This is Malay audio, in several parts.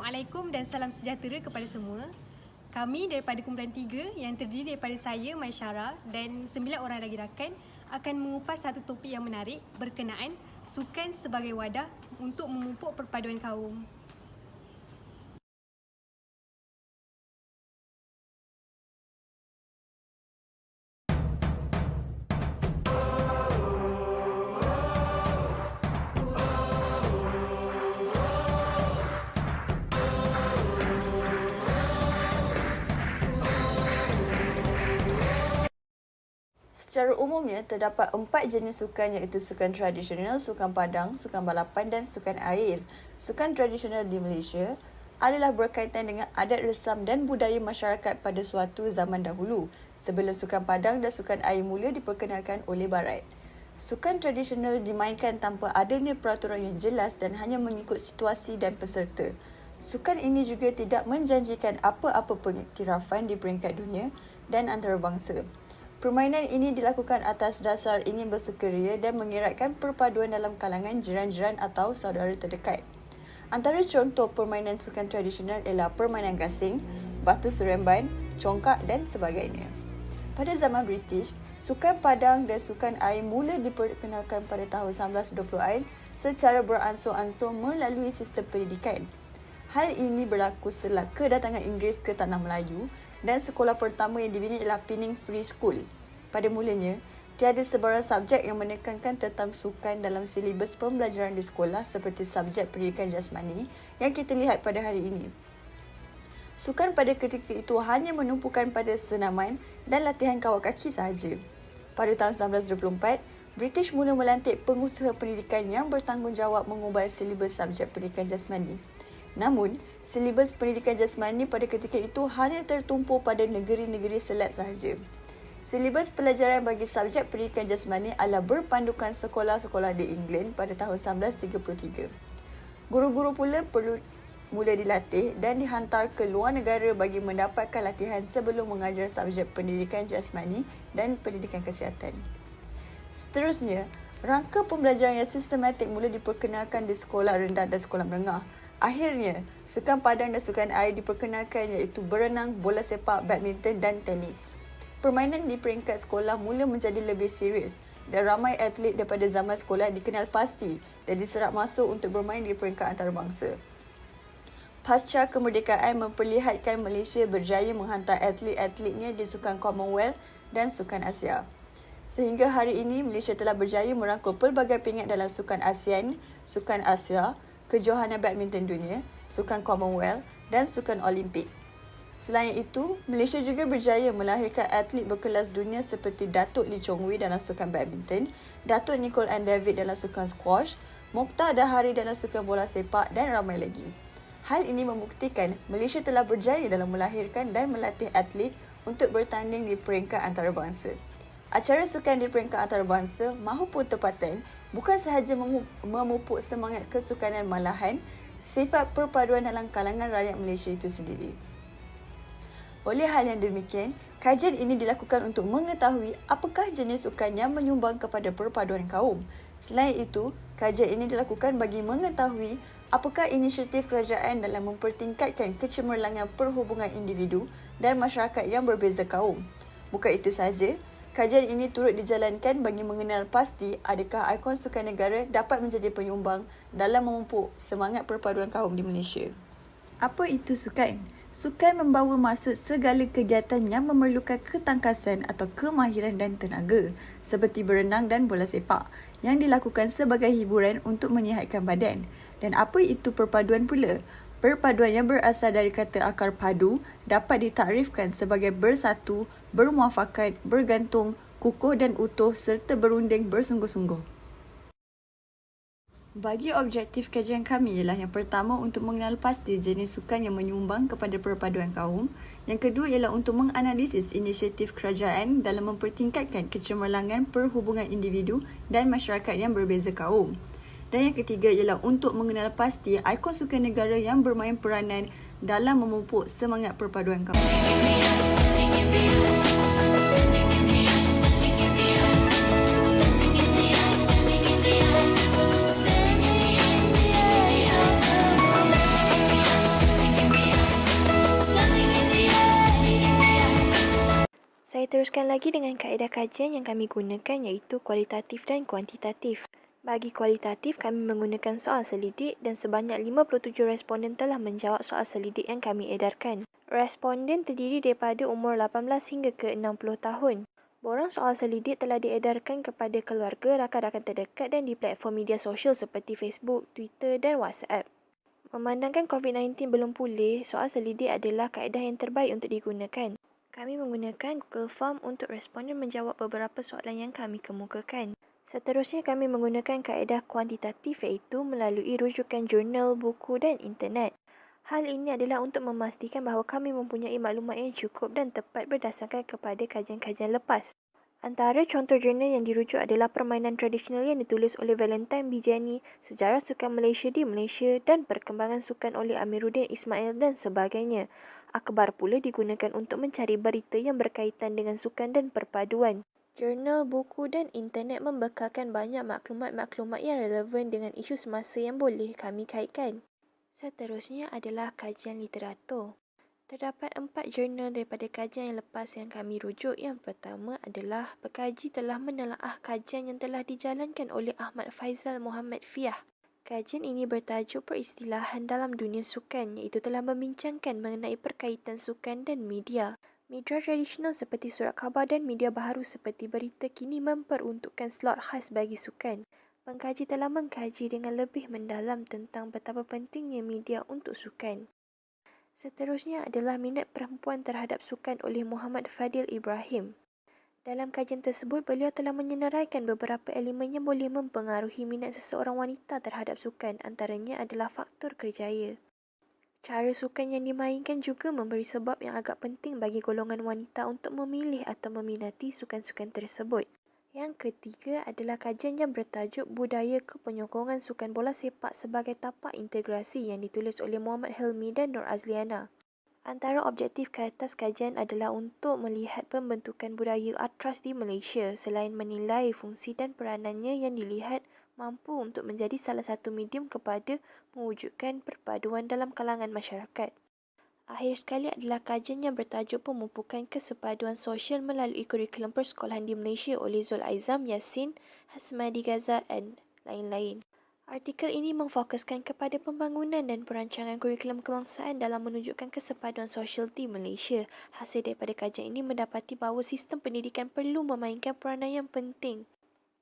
Assalamualaikum dan salam sejahtera kepada semua. Kami daripada kumpulan 3 yang terdiri daripada saya, Maisyara, dan 9 orang lagi rakan akan mengupas satu topik yang menarik berkenaan sukan sebagai wadah untuk memupuk perpaduan kaum. Secara umumnya, terdapat 4 jenis sukan iaitu sukan tradisional, sukan padang, sukan balapan dan sukan air. Sukan tradisional di Malaysia adalah berkaitan dengan adat resam dan budaya masyarakat pada suatu zaman dahulu, sebelum sukan padang dan sukan air mula diperkenalkan oleh Barat. Sukan tradisional dimainkan tanpa adanya peraturan yang jelas dan hanya mengikut situasi dan peserta. Sukan ini juga tidak menjanjikan apa-apa pengiktirafan di peringkat dunia dan antarabangsa. Permainan ini dilakukan atas dasar ingin bersukaria dan mengeratkan perpaduan dalam kalangan jiran-jiran atau saudara terdekat. Antara contoh permainan sukan tradisional ialah permainan gasing, batu seremban, congkak dan sebagainya. Pada zaman British, sukan padang dan sukan air mula diperkenalkan pada tahun 1920-an secara beransur-ansur melalui sistem pendidikan. Hal ini berlaku setelah kedatangan Inggeris ke Tanah Melayu dan sekolah pertama yang dibina ialah Pening Free School. Pada mulanya, tiada sebarang subjek yang menekankan tentang sukan dalam silibus pembelajaran di sekolah seperti subjek pendidikan jasmani yang kita lihat pada hari ini. Sukan pada ketika itu hanya menumpukan pada senaman dan latihan kawat kaki sahaja. Pada tahun 1924, British mula melantik pengusaha pendidikan yang bertanggungjawab mengubah silibus subjek pendidikan jasmani. Namun, silibus pendidikan jasmani pada ketika itu hanya tertumpu pada negeri-negeri selat sahaja. Silibus pelajaran bagi subjek pendidikan jasmani adalah berpandukan sekolah-sekolah di England pada tahun 1933. Guru-guru pula perlu mula dilatih dan dihantar ke luar negara bagi mendapatkan latihan sebelum mengajar subjek pendidikan jasmani dan pendidikan kesihatan. Seterusnya, rangka pembelajaran yang sistematik mula diperkenalkan di sekolah rendah dan sekolah menengah. Akhirnya, sukan padang dan sukan air diperkenalkan iaitu berenang, bola sepak, badminton dan tenis. Permainan di peringkat sekolah mula menjadi lebih serius dan ramai atlet daripada zaman sekolah dikenal pasti dan diserap masuk untuk bermain di peringkat antarabangsa. Pasca kemerdekaan memperlihatkan Malaysia berjaya menghantar atlet-atletnya di sukan Commonwealth dan sukan Asia. Sehingga hari ini, Malaysia telah berjaya merangkul pelbagai peringkat dalam sukan ASEAN, sukan Asia, kejohanan badminton dunia, sukan Commonwealth dan sukan Olimpik. Selain itu, Malaysia juga berjaya melahirkan atlet berkelas dunia seperti Datuk Lee Chong Wei dalam sukan badminton, Datuk Nicole Ann David dalam sukan squash, Mokhtar Dahari dalam sukan bola sepak dan ramai lagi. Hal ini membuktikan Malaysia telah berjaya dalam melahirkan dan melatih atlet untuk bertanding di peringkat antarabangsa. Acara sukan di peringkat antarabangsa mahupun tempatan bukan sahaja memupuk semangat kesukanan, malahan sifat perpaduan dalam kalangan rakyat Malaysia itu sendiri. Oleh hal yang demikian, kajian ini dilakukan untuk mengetahui apakah jenis sukan yang menyumbang kepada perpaduan kaum. Selain itu, kajian ini dilakukan bagi mengetahui apakah inisiatif kerajaan dalam mempertingkatkan kecemerlangan perhubungan individu dan masyarakat yang berbeza kaum. Bukan itu sahaja, kajian ini turut dijalankan bagi mengenal pasti adakah ikon sukan negara dapat menjadi penyumbang dalam memupuk semangat perpaduan kaum di Malaysia. Apa itu sukan? Sukan membawa maksud segala kegiatan yang memerlukan ketangkasan atau kemahiran dan tenaga, seperti berenang dan bola sepak, yang dilakukan sebagai hiburan untuk menyihatkan badan. Dan apa itu perpaduan pula? Perpaduan yang berasal dari kata akar padu dapat ditakrifkan sebagai bersatu, bermuafakat, bergantung, kukuh dan utuh serta berunding bersungguh-sungguh. Bagi objektif kajian kami ialah yang pertama untuk mengenal pasti jenis sukan yang menyumbang kepada perpaduan kaum. Yang kedua ialah untuk menganalisis inisiatif kerajaan dalam mempertingkatkan kecemerlangan perhubungan individu dan masyarakat yang berbeza kaum. Dan yang ketiga ialah untuk mengenal pasti ikon sukan negara yang bermain peranan dalam memupuk semangat perpaduan kaum. Saya teruskan lagi dengan kaedah kajian yang kami gunakan iaitu kualitatif dan kuantitatif. Bagi kualitatif, kami menggunakan soal selidik dan sebanyak 57 responden telah menjawab soal selidik yang kami edarkan. Responden terdiri daripada umur 18 hingga ke 60 tahun. Borang soal selidik telah diedarkan kepada keluarga, rakan-rakan terdekat dan di platform media sosial seperti Facebook, Twitter dan WhatsApp. Memandangkan COVID-19 belum pulih, soal selidik adalah kaedah yang terbaik untuk digunakan. Kami menggunakan Google Form untuk responden menjawab beberapa soalan yang kami kemukakan. Seterusnya, kami menggunakan kaedah kuantitatif iaitu melalui rujukan jurnal, buku dan internet. Hal ini adalah untuk memastikan bahawa kami mempunyai maklumat yang cukup dan tepat berdasarkan kepada kajian-kajian lepas. Antara contoh jurnal yang dirujuk adalah Permainan Tradisional yang ditulis oleh Valentine Bijani, Sejarah Sukan Malaysia di Malaysia dan Perkembangan Sukan oleh Amiruddin Ismail dan sebagainya. Akhbar pula digunakan untuk mencari berita yang berkaitan dengan sukan dan perpaduan. Jurnal, buku dan internet membekalkan banyak maklumat-maklumat yang relevan dengan isu semasa yang boleh kami kaitkan. Seterusnya adalah kajian literatur. Terdapat 4 jurnal daripada kajian yang lepas yang kami rujuk. Yang pertama adalah pekaji telah menelaah kajian yang telah dijalankan oleh Ahmad Faizal Muhammad Fiah. Kajian ini bertajuk Peristilahan dalam Dunia Sukan iaitu telah membincangkan mengenai perkaitan sukan dan media. Media tradisional seperti surat khabar dan media baharu seperti berita kini memperuntukkan slot khas bagi sukan. Pengkaji telah mengkaji dengan lebih mendalam tentang betapa pentingnya media untuk sukan. Seterusnya adalah minat perempuan terhadap sukan oleh Muhammad Fadil Ibrahim. Dalam kajian tersebut, beliau telah menyenaraikan beberapa elemen yang boleh mempengaruhi minat seseorang wanita terhadap sukan, antaranya adalah faktor kerjaya. Cara sukan yang dimainkan juga memberi sebab yang agak penting bagi golongan wanita untuk memilih atau meminati sukan-sukan tersebut. Yang ketiga adalah kajian yang bertajuk Budaya Kepenyokongan Sukan Bola Sepak sebagai Tapak Integrasi yang ditulis oleh Muhammad Helmi dan Nur Azliana. Antara objektif ke atas kajian adalah untuk melihat pembentukan budaya atras di Malaysia selain menilai fungsi dan peranannya yang dilihat mampu untuk menjadi salah satu medium kepada mewujudkan perpaduan dalam kalangan masyarakat. Akhir sekali adalah kajian yang bertajuk Pemupukan Kesepaduan Sosial melalui Kurikulum Persekolahan di Malaysia oleh Zul Aizam, Yassin, Hasmadi Gaza dan lain-lain. Artikel ini memfokuskan kepada pembangunan dan perancangan kurikulum kebangsaan dalam menunjukkan kesepaduan sosial di Malaysia. Hasil daripada kajian ini mendapati bahawa sistem pendidikan perlu memainkan peranan yang penting.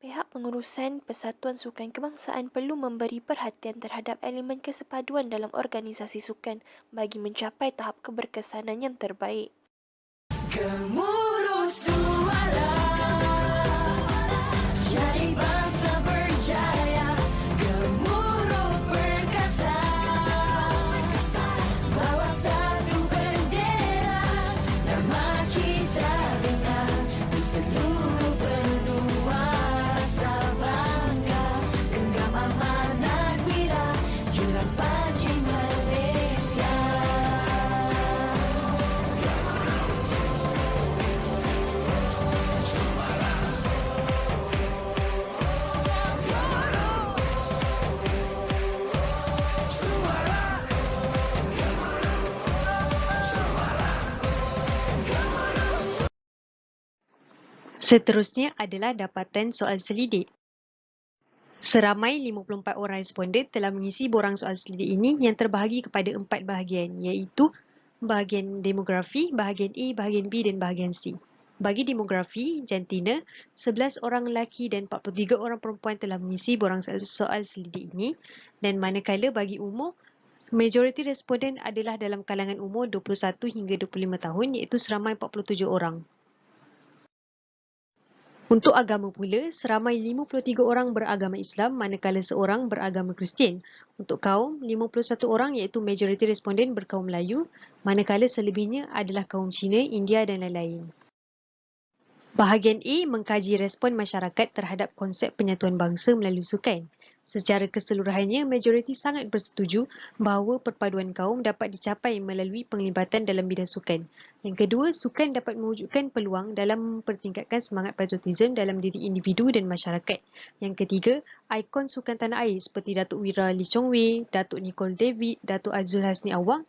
Pihak pengurusan Persatuan Sukan Kebangsaan perlu memberi perhatian terhadap elemen kesepaduan dalam organisasi sukan bagi mencapai tahap keberkesanan yang terbaik. Gemuruh suara, jadi bangsa berjaya. Gemuruh perkasa, bawa satu bendera. Nama kita dengar di seluruh benua. Rasa bangga, genggam amanat wira, jurang panji Malaysia. Seterusnya adalah dapatan soal selidik. Seramai 54 orang responden telah mengisi borang soal selidik ini yang terbahagi kepada 4 bahagian iaitu bahagian demografi, bahagian A, bahagian B dan bahagian C. Bagi demografi, jantina, 11 orang lelaki dan 43 orang perempuan telah mengisi borang soal selidik ini dan manakala bagi umur, majoriti responden adalah dalam kalangan umur 21 hingga 25 tahun iaitu seramai 47 orang. Untuk agama pula, seramai 53 orang beragama Islam manakala seorang beragama Kristian. Untuk kaum, 51 orang iaitu majoriti responden berkaum Melayu, manakala selebihnya adalah kaum Cina, India dan lain-lain. Bahagian A mengkaji respon masyarakat terhadap konsep penyatuan bangsa melalui sukan. Secara keseluruhannya, majoriti sangat bersetuju bahawa perpaduan kaum dapat dicapai melalui penglibatan dalam bidang sukan. Yang kedua, sukan dapat mewujudkan peluang dalam mempertingkatkan semangat patriotisme dalam diri individu dan masyarakat. Yang ketiga, ikon sukan tanah air seperti Datuk Wira Lee Chong Wei, Datuk Nicole David, Datuk Azul Hasni Awang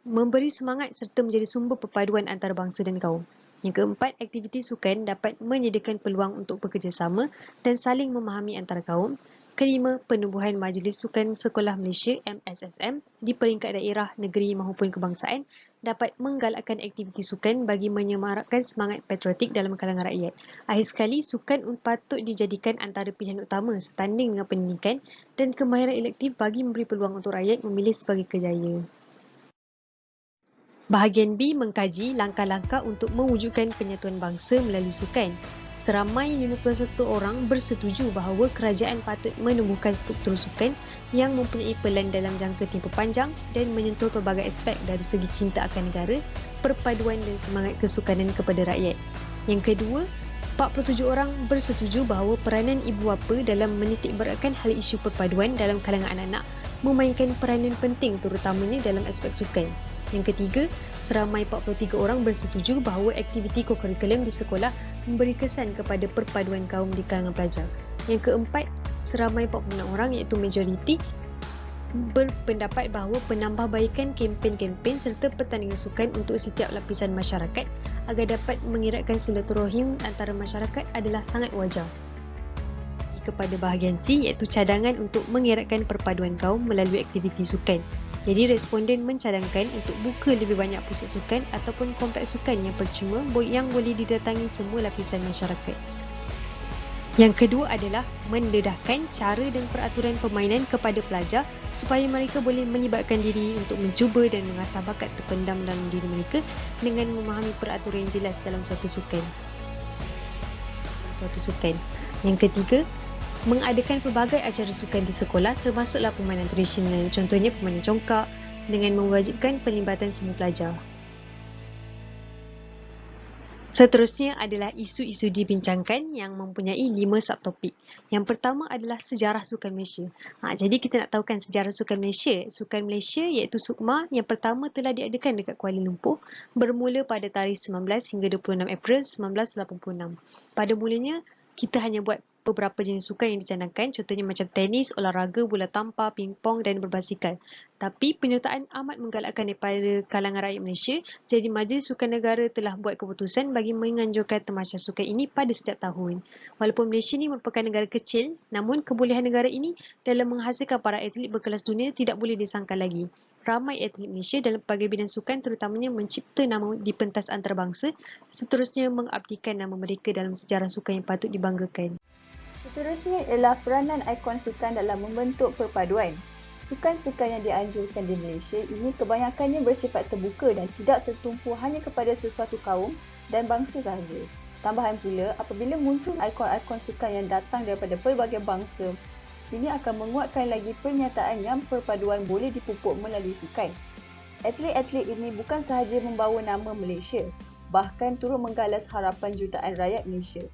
memberi semangat serta menjadi sumber perpaduan antara bangsa dan kaum. Yang keempat, aktiviti sukan dapat menyediakan peluang untuk bekerjasama dan saling memahami antara kaum. Kelima, penubuhan Majlis Sukan Sekolah Malaysia MSSM di peringkat daerah, negeri maupun kebangsaan dapat menggalakkan aktiviti sukan bagi menyemarakkan semangat patriotik dalam kalangan rakyat. Akhir sekali, sukan patut dijadikan antara pilihan utama setanding dengan pendidikan dan kemahiran elektif bagi memberi peluang untuk rakyat memilih sebagai kerjaya. Bahagian B mengkaji langkah-langkah untuk mewujudkan penyatuan bangsa melalui sukan. Seramai 51 orang bersetuju bahawa kerajaan patut menumbuhkan struktur sukan yang mempunyai pelan dalam jangka tempoh panjang dan menyentuh pelbagai aspek dari segi cinta akan negara, perpaduan dan semangat kesukanan kepada rakyat. Yang kedua, 47 orang bersetuju bahawa peranan ibu bapa dalam menitik beratkan hal isu perpaduan dalam kalangan anak-anak memainkan peranan penting terutamanya dalam aspek sukan. Yang ketiga, seramai 43 orang bersetuju bahawa aktiviti kokurikulum di sekolah memberi kesan kepada perpaduan kaum di kalangan pelajar. Yang keempat, seramai 46 orang iaitu majoriti berpendapat bahawa penambahbaikan kempen-kempen serta pertandingan sukan untuk setiap lapisan masyarakat agar dapat mengeratkan silaturahim antara masyarakat adalah sangat wajar. Kepada bahagian C iaitu cadangan untuk mengeratkan perpaduan kaum melalui aktiviti sukan. Jadi responden mencadangkan untuk buka lebih banyak pusat sukan ataupun kompleks sukan yang percuma yang boleh didatangi semua lapisan masyarakat. Yang kedua adalah mendedahkan cara dan peraturan permainan kepada pelajar supaya mereka boleh melibatkan diri untuk mencuba dan mengasah bakat terpendam dalam diri mereka dengan memahami peraturan yang jelas dalam suatu sukan. Yang ketiga, mengadakan pelbagai acara sukan di sekolah termasuklah permainan tradisional, contohnya permainan congkak dengan mewajibkan pelibatan semua pelajar. Seterusnya adalah isu-isu dibincangkan yang mempunyai 5 subtopik. Yang pertama adalah sejarah sukan Malaysia. Jadi kita nak tahukan sejarah sukan Malaysia. Sukan Malaysia iaitu SUKMA yang pertama telah diadakan dekat Kuala Lumpur bermula pada tarikh 19 hingga 26 April 1986. Pada mulanya, kita hanya buat beberapa jenis sukan yang dicadangkan, contohnya macam tenis, olahraga, bola tampar, pingpong dan berbasikal. Tapi penyertaan amat menggalakkan daripada kalangan rakyat Malaysia, jadi Majlis Sukan Negara telah buat keputusan bagi menganjurkan tamasya sukan ini pada setiap tahun. Walaupun Malaysia ini merupakan negara kecil, namun kebolehan negara ini dalam menghasilkan para atlet berkelas dunia tidak boleh disangkal lagi. Ramai atlet Malaysia dalam pelbagai bidang sukan terutamanya mencipta nama di pentas antarabangsa, seterusnya mengabdikan nama mereka dalam sejarah sukan yang patut dibanggakan. Seterusnya ialah peranan ikon sukan dalam membentuk perpaduan. Sukan-sukan yang dianjurkan di Malaysia ini kebanyakannya bersifat terbuka dan tidak tertumpu hanya kepada sesuatu kaum dan bangsa sahaja. Tambahan pula, apabila muncul ikon-ikon sukan yang datang daripada pelbagai bangsa, ini akan menguatkan lagi pernyataan yang perpaduan boleh dipupuk melalui sukan. Atlet-atlet ini bukan sahaja membawa nama Malaysia, bahkan turut menggalas harapan jutaan rakyat Malaysia.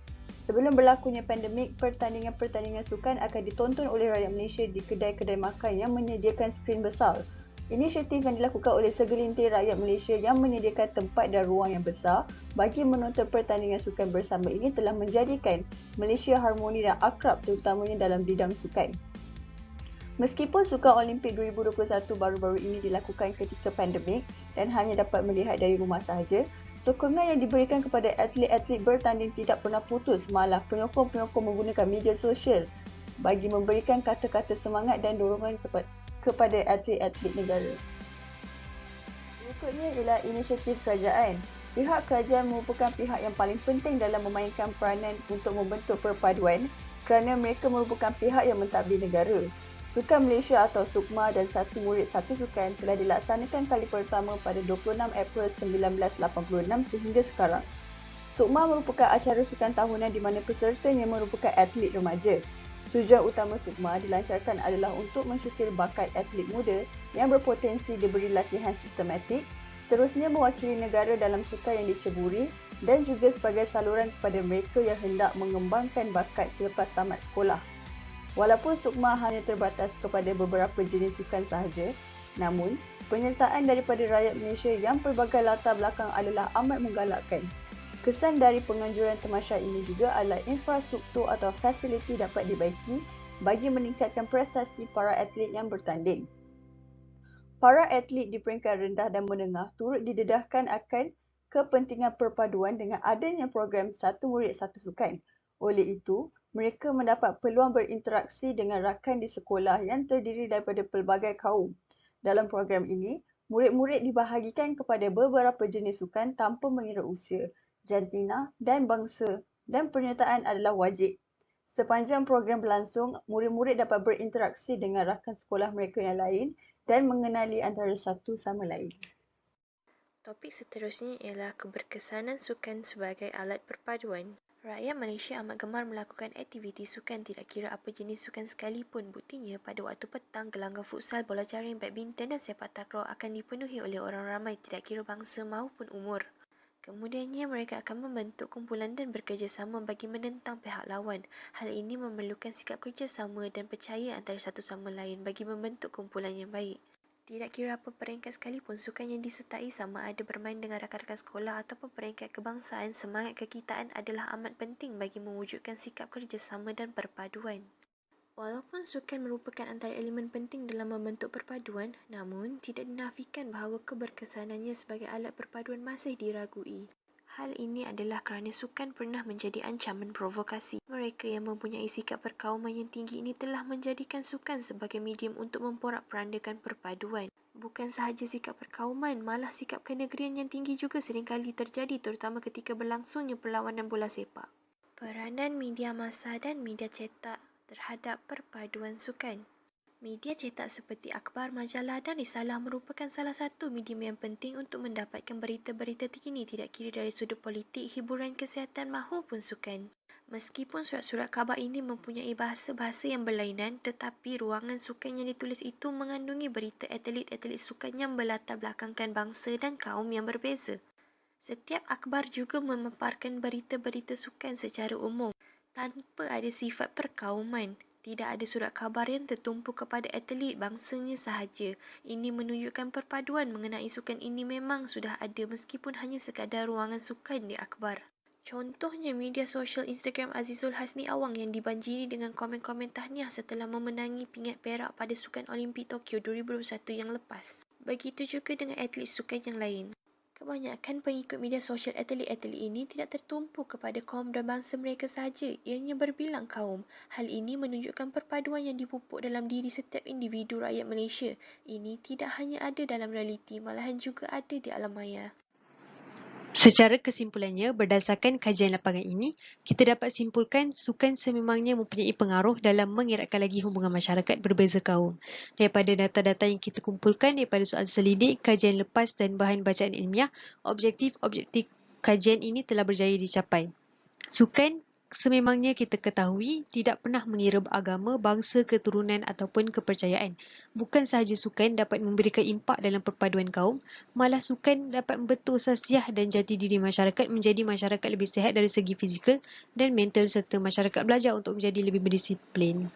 Sebelum berlakunya pandemik, pertandingan-pertandingan sukan akan ditonton oleh rakyat Malaysia di kedai-kedai makan yang menyediakan skrin besar. Inisiatif yang dilakukan oleh segelintir rakyat Malaysia yang menyediakan tempat dan ruang yang besar bagi menonton pertandingan sukan bersama ini telah menjadikan Malaysia harmoni dan akrab terutamanya dalam bidang sukan. Meskipun Sukan Olimpik 2021 baru-baru ini dilakukan ketika pandemik dan hanya dapat melihat dari rumah sahaja, sokongan yang diberikan kepada atlet-atlet bertanding tidak pernah putus, malah penyokong-penyokong menggunakan media sosial bagi memberikan kata-kata semangat dan dorongan kepada atlet-atlet negara. Berikutnya ialah inisiatif kerajaan. Pihak kerajaan merupakan pihak yang paling penting dalam memainkan peranan untuk membentuk perpaduan kerana mereka merupakan pihak yang mentadbir negara. Sukan Malaysia atau SUKMA dan Satu Murid Satu Sukan telah dilaksanakan kali pertama pada 26 April 1986 sehingga sekarang. SUKMA merupakan acara sukan tahunan di mana pesertanya merupakan atlet remaja. Tujuan utama SUKMA dilancarkan adalah untuk mensyukir bakat atlet muda yang berpotensi diberi latihan sistematik, seterusnya mewakili negara dalam sukan yang diceburi dan juga sebagai saluran kepada mereka yang hendak mengembangkan bakat selepas tamat sekolah. Walaupun SUKMA hanya terbatas kepada beberapa jenis sukan sahaja, namun penyertaan daripada rakyat Malaysia yang pelbagai latar belakang adalah amat menggalakkan. Kesan dari penganjuran tamasya ini juga adalah infrastruktur atau fasiliti dapat dibaiki bagi meningkatkan prestasi para atlet yang bertanding. Para atlet di peringkat rendah dan menengah turut didedahkan akan kepentingan perpaduan dengan adanya program satu murid satu sukan. Oleh itu, mereka mendapat peluang berinteraksi dengan rakan di sekolah yang terdiri daripada pelbagai kaum. Dalam program ini, murid-murid dibahagikan kepada beberapa jenis sukan tanpa mengira usia, jantina dan bangsa, dan penyertaan adalah wajib. Sepanjang program berlangsung, murid-murid dapat berinteraksi dengan rakan sekolah mereka yang lain dan mengenali antara satu sama lain. Topik seterusnya ialah keberkesanan sukan sebagai alat perpaduan. Rakyat Malaysia amat gemar melakukan aktiviti sukan tidak kira apa jenis sukan sekalipun. Buktinya, pada waktu petang, gelanggang futsal, bola jaring, badminton dan sepak takraw akan dipenuhi oleh orang ramai tidak kira bangsa maupun umur. Kemudiannya, mereka akan membentuk kumpulan dan bekerjasama bagi menentang pihak lawan. Hal ini memerlukan sikap kerjasama dan percaya antara satu sama lain bagi membentuk kumpulan yang baik. Tidak kira apa peringkat sekalipun, sukan yang disertai sama ada bermain dengan rakan-rakan sekolah ataupun peringkat kebangsaan, semangat kekitaan adalah amat penting bagi mewujudkan sikap kerjasama dan perpaduan. Walaupun sukan merupakan antara elemen penting dalam membentuk perpaduan, namun tidak dinafikan bahawa keberkesanannya sebagai alat perpaduan masih diragui. Hal ini adalah kerana sukan pernah menjadi ancaman provokasi. Mereka yang mempunyai sikap perkauman yang tinggi ini telah menjadikan sukan sebagai medium untuk memporak-perandakan perpaduan. Bukan sahaja sikap perkauman, malah sikap kenegerian yang tinggi juga seringkali terjadi terutama ketika berlangsungnya perlawanan bola sepak. Peranan media massa dan media cetak terhadap perpaduan sukan. Media cetak seperti akhbar, majalah dan risalah merupakan salah satu medium yang penting untuk mendapatkan berita-berita terkini tidak kira dari sudut politik, hiburan, kesihatan maupun sukan. Meskipun surat-surat khabar ini mempunyai bahasa-bahasa yang berlainan, tetapi ruangan sukan yang ditulis itu mengandungi berita atlet-atlet sukan yang berlatar belakangkan bangsa dan kaum yang berbeza. Setiap akhbar juga memaparkan berita-berita sukan secara umum, tanpa ada sifat perkauman. Tidak ada surat khabar yang tertumpu kepada atlet bangsanya sahaja. Ini menunjukkan perpaduan mengenai sukan ini memang sudah ada meskipun hanya sekadar ruangan sukan di akhbar. Contohnya media sosial Instagram Azizul Hasni Awang yang dibanjiri dengan komen-komen tahniah setelah memenangi pingat perak pada Sukan Olimpik Tokyo 2021 yang lepas. Begitu juga dengan atlet sukan yang lain. Kebanyakan pengikut media sosial atlet-atlet ini tidak tertumpu kepada kaum dan bangsa mereka sahaja, ianya berbilang kaum. Hal ini menunjukkan perpaduan yang dipupuk dalam diri setiap individu rakyat Malaysia. Ini tidak hanya ada dalam realiti, malahan juga ada di alam maya. Secara kesimpulannya, berdasarkan kajian lapangan ini, kita dapat simpulkan sukan sememangnya mempunyai pengaruh dalam mengeratkan lagi hubungan masyarakat berbeza kaum. Daripada data-data yang kita kumpulkan daripada soal selidik, kajian lepas dan bahan bacaan ilmiah, objektif kajian ini telah berjaya dicapai. Sukan sememangnya kita ketahui tidak pernah mengira agama, bangsa, keturunan ataupun kepercayaan. Bukan sahaja sukan dapat memberikan impak dalam perpaduan kaum, malah sukan dapat membentuk sasiah dan jati diri masyarakat menjadi masyarakat lebih sihat dari segi fizikal dan mental serta masyarakat belajar untuk menjadi lebih berdisiplin.